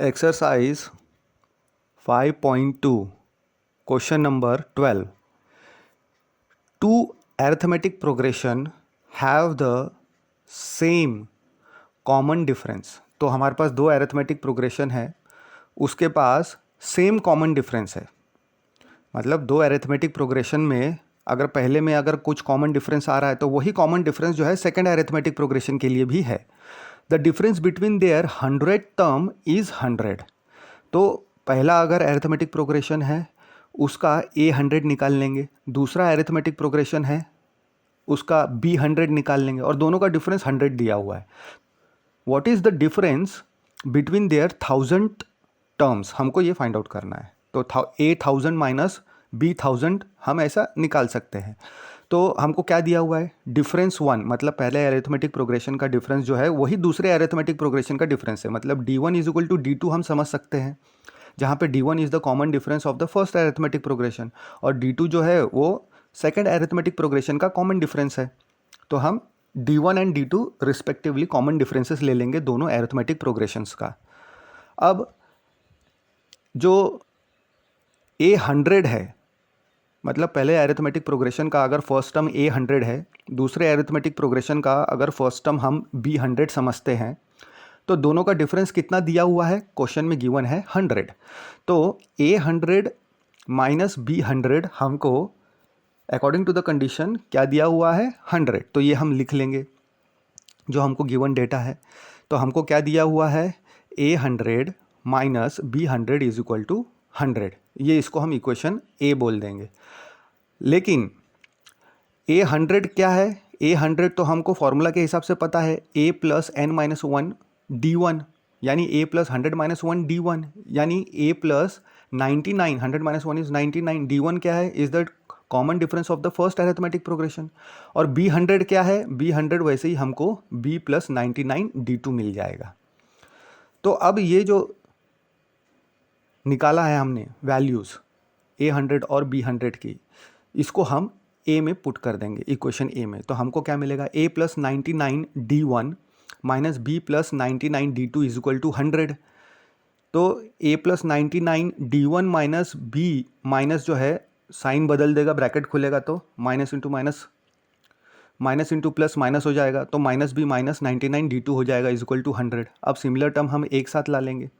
Exercise 5.2 question number 12. Two arithmetic progression have the same common difference. तो हमारे पास दो arithmetic progression है, उसके पास सेम कॉमन डिफरेंस है. मतलब दो अरिथमेटिक प्रोग्रेशन में अगर पहले में अगर कुछ कॉमन डिफरेंस आ रहा है तो वही कॉमन डिफरेंस जो है सेकेंड अरिथमेटिक प्रोग्रेशन के लिए भी है. The difference between their 100 term is 100. तो पहला अगर अरिथमेटिक प्रोग्रेशन है उसका a 100 निकाल लेंगे, दूसरा अरिथमेटिक प्रोग्रेशन है उसका b 100 निकाल लेंगे और दोनों का डिफरेंस 100 दिया हुआ है. What is the difference between their 1000 terms, हमको ये फाइंड आउट करना है. तो a 1000 माइनस b 1000 हम ऐसा निकाल सकते हैं. तो हमको क्या दिया हुआ है, डिफरेंस 1, मतलब पहले अरिथमेटिक प्रोग्रेशन का डिफरेंस जो है वही दूसरे अरिथमेटिक प्रोग्रेशन का डिफरेंस है. मतलब d1 is equal to d2 हम समझ सकते हैं, जहाँ पे d1 is the common difference of the first arithmetic progression और d2 जो है वो सेकेंड अरिथमेटिक प्रोग्रेशन का कॉमन डिफरेंस है. तो हम d1 and d2 respectively common differences ले लेंगे दोनों अरिथमेटिक प्रोग्रेशंस का. अब जो a 100 है, मतलब पहले अरिथमेटिक प्रोग्रेशन का अगर फर्स्ट टर्म a 100 है, दूसरे अरिथमेटिक प्रोग्रेशन का अगर फर्स्ट टर्म हम b 100 समझते हैं, तो दोनों का डिफरेंस कितना दिया हुआ है, क्वेश्चन में गिवन है 100. तो a 100 माइनस b 100 हमको अकॉर्डिंग टू द कंडीशन क्या दिया हुआ है, 100. तो ये हम लिख लेंगे जो हमको गिवन डेटा है. तो हमको क्या दिया हुआ है, a 100 minus b 100 is equal to 100. ये इसको हम इक्वेशन a बोल देंगे. लेकिन a 100 क्या है, a 100 तो हमको फॉर्मूला के हिसाब से पता है a plus n minus 1 d1, यानी a प्लस 100 माइनस 1 d1, यानी a plus 99, 100 minus 1 is 99. d1 क्या है, is the common difference of the first arithmetic progression. और b 100 क्या है, b 100 वैसे ही हमको b प्लस 99 d2 मिल जाएगा. तो अब ये जो निकाला है हमने वैल्यूज़ a 100 और b 100 की, इसको हम a में पुट कर देंगे इक्वेशन a में. तो हमको क्या मिलेगा, a plus 99 d1 minus b plus 99 d2 is equal to 100. तो a plus 99 d1 minus b minus जो है साइन बदल देगा, ब्रैकेट खुलेगा तो minus into minus, minus into plus minus हो जाएगा, तो माइनस b माइनस 99 d2 हो जाएगा इज इक्वल टू 100. अब सिमिलर टर्म हम एक साथ ला लेंगे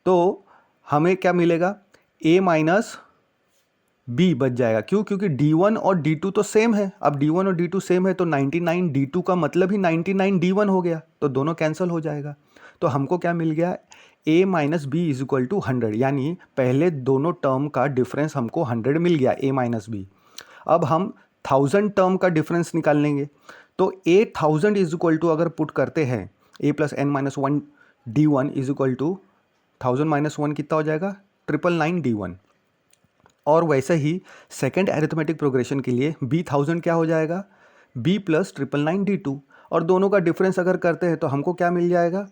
तो हमें क्या मिलेगा, a माइनस b बच जाएगा. क्यों, क्योंकि d1 और d2 तो सेम है. अब d1 और d2 सेम है तो 99 d2 का मतलब ही 99 d1 हो गया, तो दोनों कैंसिल हो जाएगा. तो हमको क्या मिल गया, a minus b is equal to 100, यानी पहले दोनों टर्म का डिफरेंस हमको 100 मिल गया a माइनस b. अब हम 1000 टर्म का डिफरेंस निकाल लेंगे. तो a 1000 इज इक्वल टू अगर पुट करते हैं a plus n minus 1 d1 is equal to 1000 minus 1 कितना हो जाएगा, 999 d1. और वैसे ही सेकेंड अरिथमेटिक प्रोग्रेशन के लिए b 1000 क्या हो जाएगा, b प्लस 999 d2. और दोनों का डिफरेंस अगर करते हैं तो हमको क्या मिल जाएगा,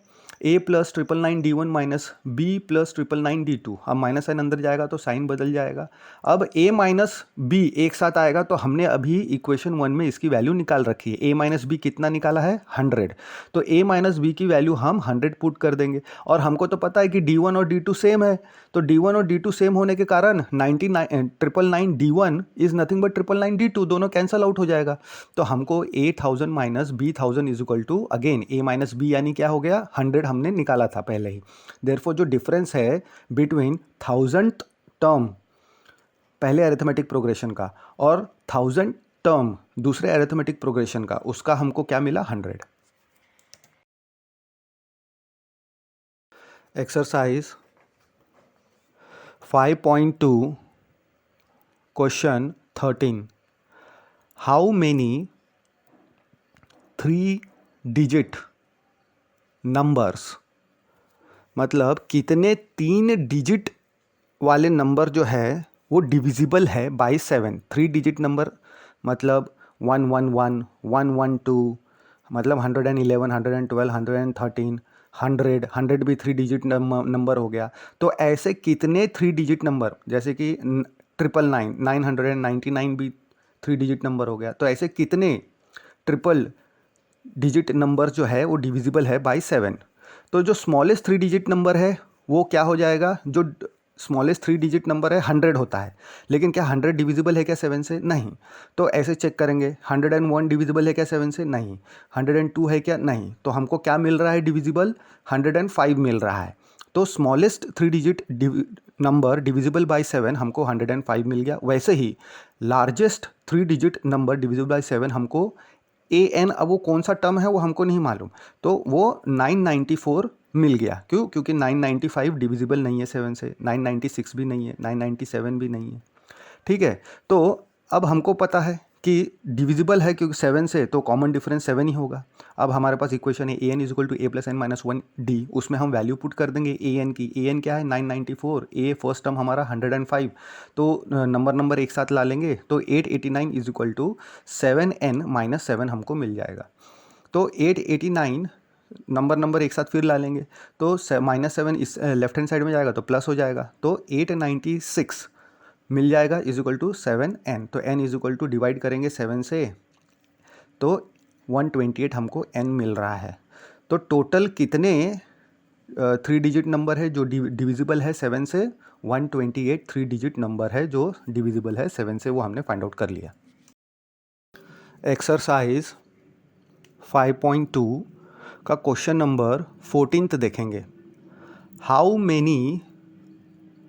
a plus 999 d1 minus b plus 999 d2. अब माइनस साइन अंदर जाएगा तो साइन बदल जाएगा. अब a माइनस b एक साथ आएगा, तो हमने अभी इक्वेशन 1 में इसकी वैल्यू निकाल रखी है. a माइनस b कितना निकाला है, 100. तो a माइनस b की वैल्यू हम 100 पुट कर देंगे. और हमको तो पता है कि d1 और d2 सेम है, तो d1 और d2 सेम होने के कारण 999 d1 is nothing but 999 d2, दोनों कैंसल आउट हो जाएगा. तो हमको a 1000 minus b 1000 is equal to again a minus b, यानी क्या हो गया, 100 हमने निकाला था पहले ही. देयरफॉर जो डिफरेंस है बिटवीन 1000 टर्म पहले अरिथमेटिक प्रोग्रेशन का और 1000 टर्म दूसरे अरिथमेटिक प्रोग्रेशन का, उसका हमको क्या मिला, 100. Exercise 5.2 question 13. How many 3 digit numbers, मतलब कितने 3 डिजिट वाले नंबर जो है वो डिविजिबल है बाई 7. 3 डिजिट नंबर मतलब 111, 112, मतलब 111, 112, 113, 100. 100 भी 3 डिजिट नंबर हो गया. तो ऐसे कितने 3 डिजिट नंबर, जैसे कि 999, 999 भी 3 डिजिट नंबर हो गया. तो ऐसे कितने ट्रिपल डिजिट नंबर जो है वो डिविजिबल है बाई 7. तो जो स्मॉलेस्ट 3 डिजिट नंबर है वो क्या हो जाएगा, जो स्मॉलेस्ट 3 डिजिट नंबर है 100 होता है, लेकिन क्या 100 डिविजिबल है क्या 7 से? नहीं। तो ऐसे चेक करेंगे, 101 डिविजिबल है क्या 7 से? नहीं। 102 है क्या? नहीं। तो हमको क्या मिल रहा है डिविजिबल? 105 मिल रहा है। तो smallest 3 digit number divisible by 7 हमको 105 मिल गया। वैसे ही largest 3 digit number divisible by 7 हमको an, अब वो कौन सा टर्म है वो हमको नहीं मालूम, तो वो 994 मिल गया। क्यों? क्योंकि 995 डिविजिबल नहीं है 7 से, 996 भी नहीं है, 997 भी नहीं है। ठीक है, तो अब हमको पता है कि डिविजिबल है क्योंकि 7 से, तो कॉमन डिफरेंस 7 ही होगा। अब हमारे पास इक्वेशन है an is equal to a plus n minus 1d, उसमें हम वैल्यू पुट कर देंगे an की। an क्या है? 994, a फर्स्ट टर्म हमारा 105, तो नंबर एक साथ ला लेंगे, तो 889 is equal to 7n minus 7 हमको मिल जाएगा। तो 889 नंबर एक साथ फिर ला लेंगे, तो -7 इस लेफ्ट हैंड साइड में जाएगा तो प्लस हो जाएगा, तो 896 मिल जाएगा इज इक्वल टू 7n। तो n is equal to divide करेंगे 7 से, तो 128 हमको n मिल रहा है। तो टोटल कितने 3 डिजिट नंबर है जो डिविजिबल है 7 से? 128 3 डिजिट नंबर है जो डिविजिबल है 7 से, वो हमने फाइंड आउट कर लिया। एक्सरसाइज 5.2 का क्वेश्चन नंबर 14 देखेंगे। हाउ मेनी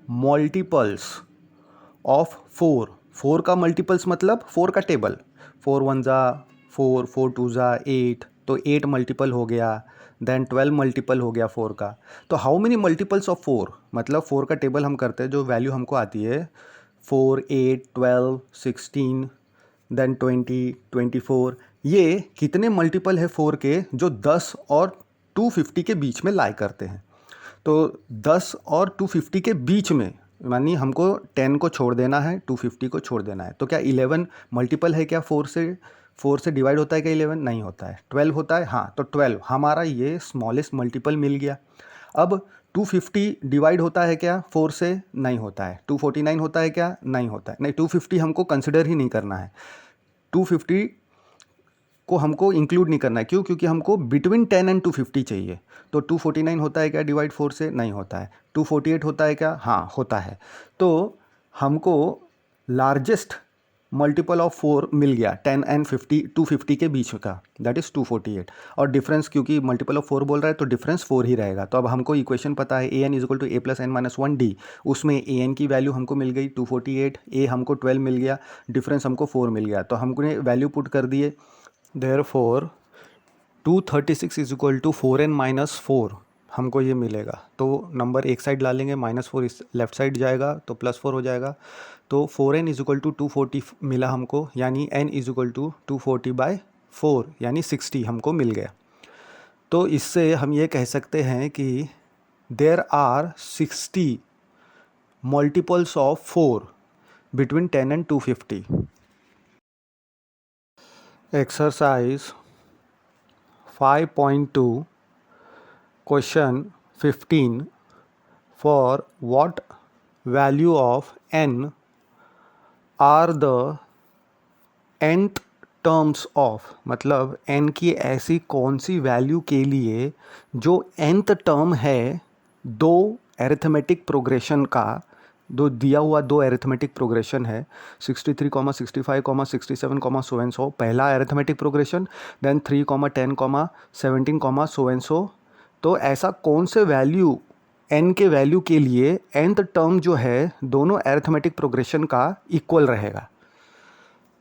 मल्टीपल्स ऑफ 4 का मल्टीपल्स मतलब 4 का टेबल, 4 1 ज़ा 4, 4 2 ज़ा 8, तो 8 मल्टीपल हो गया, देन 12 मल्टीपल हो गया 4 का। तो हाउ मेनी मल्टीपल्स ऑफ 4 मतलब 4 का टेबल हम करते हैं, जो वैल्यू हमको आती है 4, 8, 12, 16, देन 20, 24, ये कितने मल्टीपल है 4 के जो 10 और 250 के बीच में लाई करते हैं। तो 10 और 250 के बीच में, मानिए हमको 10 को छोड़ देना है, 250 को छोड़ देना है, तो क्या 11 मल्टीपल है क्या 4 से? 4 से डिवाइड होता है क्या 11? नहीं होता है। 12 होता है, हाँ, तो 12 हमारा ये स्मॉलेस्ट मल्टीपल मिल गया। अब 250 डिवाइड होता है क्या 4 से? नहीं होता है। 249 होता है क्या? नहीं होता है। नहीं, 250 हमको कंसिडर ही नहीं करना है, 250 को हमको इंक्लूड नहीं करना है। क्यों? क्योंकि हमको बिटवीन 10 एंड 250 चाहिए। तो 249 होता है क्या डिवाइड 4 से? नहीं होता है। 248 होता है क्या? हाँ, होता है। तो हमको लार्जेस्ट मल्टीपल ऑफ 4 मिल गया 10 एंड 50, 250 के बीच का, दैट इज़ 248। और डिफरेंस, क्योंकि मल्टीपल ऑफ 4 बोल रहा है तो डिफरेंस 4 ही रहेगा। तो अब हमको इक्वेशन पता है an is equal to a plus n minus 1d, उसमें an की वैल्यू हमको मिल गई 248, a हमको 12 मिल गया, डिफरेंस हमको 4 मिल गया, तो हमने वैल्यू पुट कर दिए। Therefore 236 is equal to 4n minus 4 हमको ये मिलेगा। तो नंबर एक साइड ला लेंगे, -4 इस लेफ्ट साइड जाएगा तो +4 हो जाएगा। तो 4n इज इक्वल टू 240 मिला हमको, यानी n इज इक्वल टू 240/4 यानी 60 हमको मिल गया। तो इससे हम ये कह सकते हैं कि there are 60 multiples of 4 between 10 and 250। Exercise 5.2 question 15 for what value of n are the nth terms of, मतलब n की ऐसी कौन सी वैल्यू के लिए जो nth टर्म है दो एरिथमेटिक प्रोग्रेशन का, दो दिया हुआ दो एरिथमेटिक प्रोग्रेशन है 63, 65, 67, सो एंड सो, पहला arithmetic progression, then 3, 10, 17, so and so. तो ऐसा कौन से वैल्यू n के वैल्यू के लिए nth टर्म जो है दोनों एरिथमेटिक प्रोग्रेशन का इक्वल रहेगा।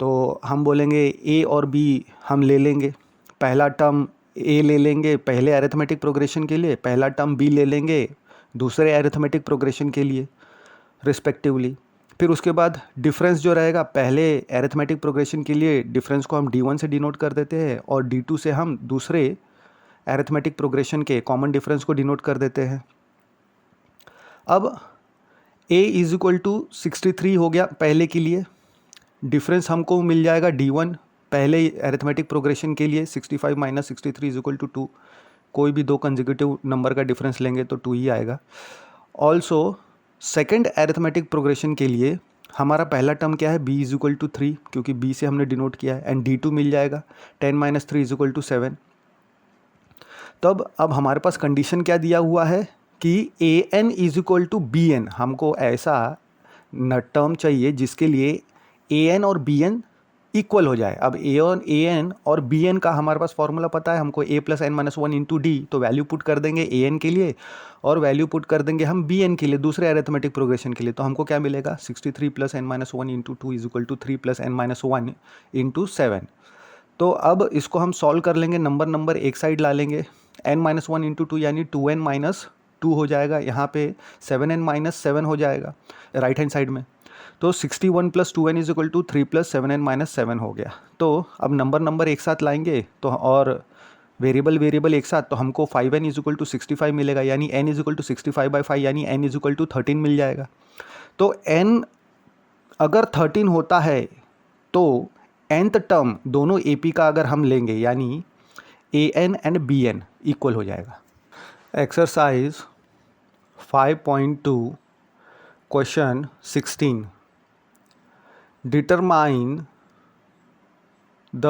तो हम बोलेंगे a और b हम ले लेंगे, पहला टर्म a ले लेंगे पहले एरिथमेटिक प्रोग्रेशन के लिए, पहला टर्म b ले लेंगे दूसरे एरिथमेटिक प्रोग्रेशन के लिए रिस्पेक्टिवली। फिर उसके बाद डिफरेंस जो रहेगा पहले एरिथमेटिक प्रोग्रेशन के लिए डिफरेंस को हम d1 से डिनोट कर देते हैं और d2 से हम दूसरे एरिथमेटिक प्रोग्रेशन के कॉमन डिफरेंस को डिनोट कर देते हैं। अब a इज इक्वल टू 63 हो गया पहले के लिए, डिफरेंस हमको मिल जाएगा d1 पहले एरिथमेटिक प्रोग्रेशन के लिए, 65 माइनस 63 इज इक्वल टू 2, कोई भी दो कंसेक्यूटिव नंबर का डिफरेंस लेंगे तो 2 ही आएगा। ऑल्सो सेकेंड एरिथमेटिक प्रोग्रेशन के लिए हमारा पहला टर्म क्या है b इज इक्वल टू 3, क्योंकि b से हमने डिनोट किया है, एंड d2 मिल जाएगा 10 माइनस 3 इज इक्वल टू 7। तब अब हमारे पास कंडीशन क्या दिया हुआ है कि a n is equal to b n, हमको ऐसा न टर्म चाहिए जिसके लिए ए एन और बी एन इक्वल हो जाए। अब ए एन और बी एन का हमारे पास फॉर्मूला पता है हमको, a plus n minus one into d, तो वैल्यू पुट कर देंगे ए एन के लिए और वैल्यू पुट कर देंगे हम बी एन के लिए दूसरे अरिथमेटिक प्रोग्रेशन के लिए। तो हमको क्या मिलेगा, 63 plus n minus one into two is equal to 3 plus n minus one into 7। तो अब इसको हम सॉल्व कर लेंगे, नंबर एक साइड ला लेंगे, n minus one into two यानी 2n माइनस टू हो जाएगा, यहाँ पे 7n माइनस 7 हो जाएगा राइट हैंड साइड में। तो 61 plus 2n is equal to 3 plus 7n minus 7 हो गया। तो अब नंबर एक साथ लाएंगे तो और वेरिएबल एक साथ, तो हमको 5n इज इक्वल टू 65 मिलेगा, यानी n इज इक्वल टू 65/5 यानी n इज इक्वल टू 13 मिल जाएगा। तो n अगर 13 होता है तो nth टर्म दोनों AP का अगर हम लेंगे यानी AN एंड BN इक्वल हो जाएगा। Exercise 5.2 question 16, determine the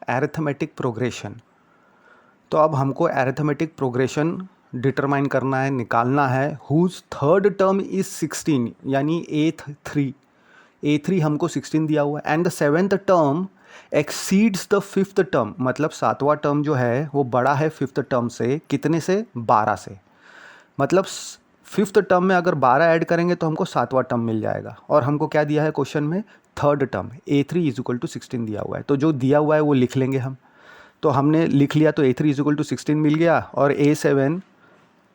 arithmetic progression. तो अब हमको अरिथमेटिक प्रोग्रेशन डिटरमाइन करना है, निकालना है। हुज थर्ड टर्म इज 16 यानी A3 हमको 16 दिया हुआ है, and the seventh term exceeds the fifth term, मतलब सातवां टर्म जो है वो बड़ा है फिफ्थ टर्म से, कितने से, 12 से। मतलब फिफ्थ टर्म में अगर 12 ऐड करेंगे तो हमको सातवां टर्म मिल जाएगा। और हमको क्या दिया है क्वेश्चन में, third term A3 is equal to 16 दिया हुआ है। तो जो दिया हुआ है वो लिख लेंगे हम। तो हमने लिख लिया, तो A3 इज इक्वल टू 16 मिल गया। और A7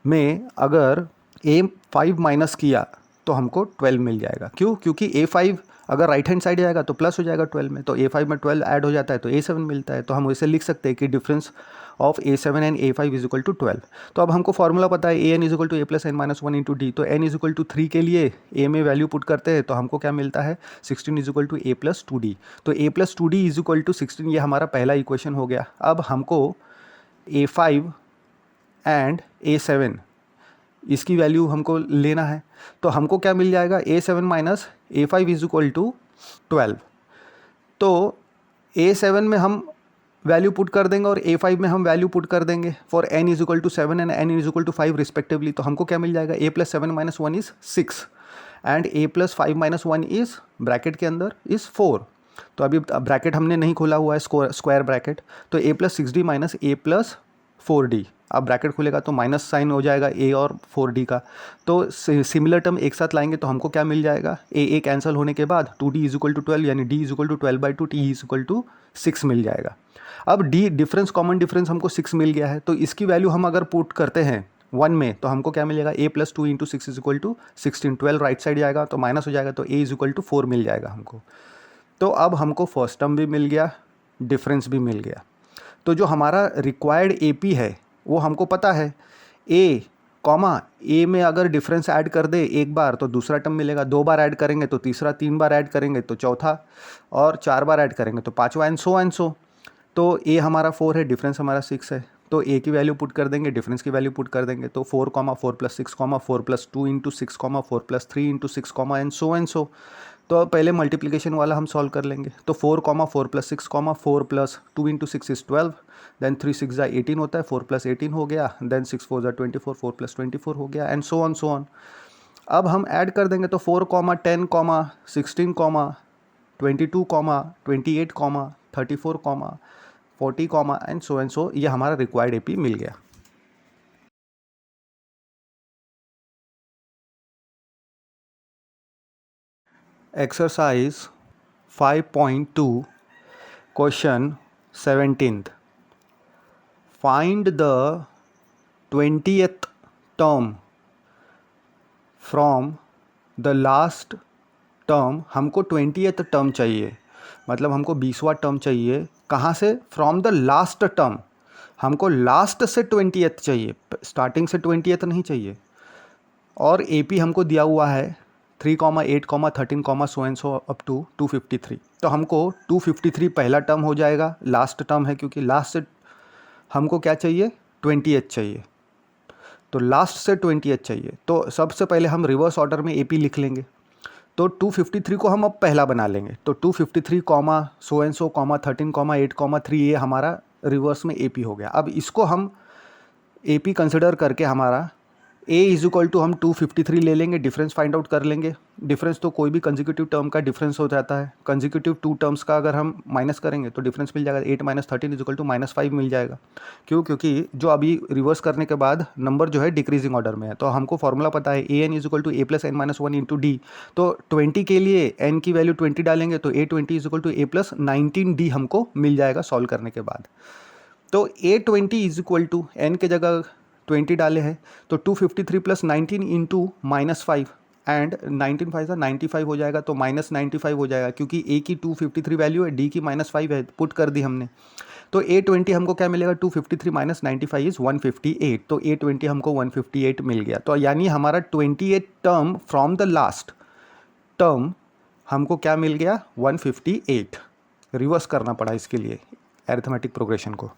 में अगर A5 माइनस किया तो हमको 12 मिल जाएगा। क्यों, क्योंकि A5 अगर राइट हैंड साइड जाएगा तो प्लस हो जाएगा 12 में, तो A5 में 12 ऐड हो जाता है तो A7 मिलता है। तो हम इसे लिख सकते हैं कि difference of A7 and A5 is equal to 12। तो अब हमको फॉर्मूला पता है AN is equal to A plus n minus one into d. तो N इज इक्वल टू 3 के लिए A में वैल्यू पुट करते हैं तो हमको क्या मिलता है, 16 is equal to A plus 2D। तो A plus 2D is equal to 16, ये हमारा पहला इक्वेशन हो गया। अब हमको A5 एंड A7 इसकी वैल्यू हमको लेना है। तो हमको क्या मिल जाएगा, A7 minus A5 is equal to 12। तो A7 में हम वैल्यू पुट कर देंगे और A5 में हम वैल्यू पुट कर देंगे for n is equal to 7 and n is equal to 5 respectively. तो हमको क्या मिल जाएगा, A plus 7 minus 1 is 6 and A plus 5 minus 1 is bracket के अंदर इज 4। तो अभी ब्रैकेट हमने नहीं खोला हुआ है, स्क्वायर ब्रैकेट। तो A plus 6D minus A plus 4D, अब ब्रैकेट खुलेगा तो माइनस साइन हो जाएगा A और 4D का। तो सिमिलर टर्म एक साथ लाएंगे तो हमको क्या मिल जाएगा, A कैंसिल होने के बाद 2D इज इक्वल टू 12 यानी D is equal to 12/2, T is equal to 6 मिल जाएगा। अब D डिफरेंस, कॉमन डिफरेंस हमको 6 मिल गया है, तो इसकी वैल्यू हम अगर पुट करते हैं 1 में तो हमको क्या मिलेगा, A plus 2 into 6 is equal to 16। 12 right side जाएगा तो माइनस हो जाएगा, तो A इज इक्वल टू 4 मिल जाएगा हमको। तो अब हमको फर्स्ट टर्म भी मिल गया, डिफरेंस भी मिल गया। तो जो हमारा रिक्वायर्ड AP है वो हमको पता है, A में अगर डिफरेंस ऐड कर दे एक बार तो दूसरा टर्म मिलेगा, 2 बार ऐड करेंगे तो तीसरा, 3 बार ऐड करेंगे तो चौथा, और 4 बार ऐड करेंगे तो पाँचवा, एंड सो। तो A हमारा 4 है, डिफरेंस हमारा 6 है, तो A की वैल्यू पुट कर देंगे, डिफरेंस की वैल्यू पुट कर देंगे। तो 4, 4 plus 6, 4 plus 2 into 6, 4 plus 3 into 6, and so. तो पहले मल्टीप्लिकेशन वाला हम सॉल्व कर लेंगे। तो 4, 4 plus 6, 4 plus 2 into 6 is 12, then 3 6 18 होता है, 4 प्लस 18 हो गया, देन 6 4 24, 4 प्लस 24 हो गया, एंड सो ऑन। अब हम ऐड कर देंगे तो 4, 10, 16, 22, 28, 34, 40, एंड सो, ये हमारा रिक्वायर्ड AP मिल गया। Exercise 5.2 question 17, find the 20th term from the last term. हमको 20th टर्म चाहिए, मतलब हमको 20वां टर्म चाहिए। कहाँ से, फ्रॉम द लास्ट टर्म, हमको लास्ट से 20th चाहिए, स्टार्टिंग से 20th नहीं चाहिए। और AP हमको दिया हुआ है 3, 8, 13, so and so up to 253। तो हमको 253 पहला टर्म हो जाएगा, लास्ट टर्म है क्योंकि लास्ट से हमको क्या चाहिए, 20th चाहिए। तो लास्ट से 20th चाहिए, तो सबसे पहले हम रिवर्स ऑर्डर में AP लिख लेंगे। तो 253 को हम अब पहला बना लेंगे, तो 253, सो एंड सो, 13, 8, 3, ये हमारा रिवर्स में AP हो गया। अब इसको हम AP कंसिडर करके हमारा a इज इक्वल टू हम 253 ले लेंगे, डिफरेंस फाइंड आउट कर लेंगे। डिफरेंस तो कोई भी कंजिक्यूटिव टर्म का डिफरेंस हो जाता है। कंजिक्यूटिव 2 टर्म्स का अगर हम माइनस करेंगे तो डिफरेंस मिल जाएगा, 8 - 13 इज इक्वल टू -5 मिल जाएगा। क्यों? क्योंकि जो अभी रिवर्स करने के बाद नंबर जो है डिक्रीजिंग ऑर्डर में है, तो हमको फॉर्मूला पता है an is equal to a plus n - 1 into d. तो 20 के लिए n की वैल्यू 20 डालेंगे तो a20 is equal to a plus 19d हमको मिल जाएगा सॉल्व करने के बाद। तो a20 is equal to n के जगह 20 डाले हैं तो 253 प्लस 19 इंटू -5 एंड 19 5 95 हो जाएगा, तो -95 हो जाएगा क्योंकि a की 253 वैल्यू है, d की -5 है, पुट कर दी हमने। तो a20 हमको क्या मिलेगा, 253 माइनस 95 इज 158, तो a20 हमको 158 मिल गया। तो यानी हमारा 28 term from the last term हमको क्या मिल गया, 158। रिवर्स करना पड़ा इसके लिए अरिथमेटिक प्रोग्रेशन को।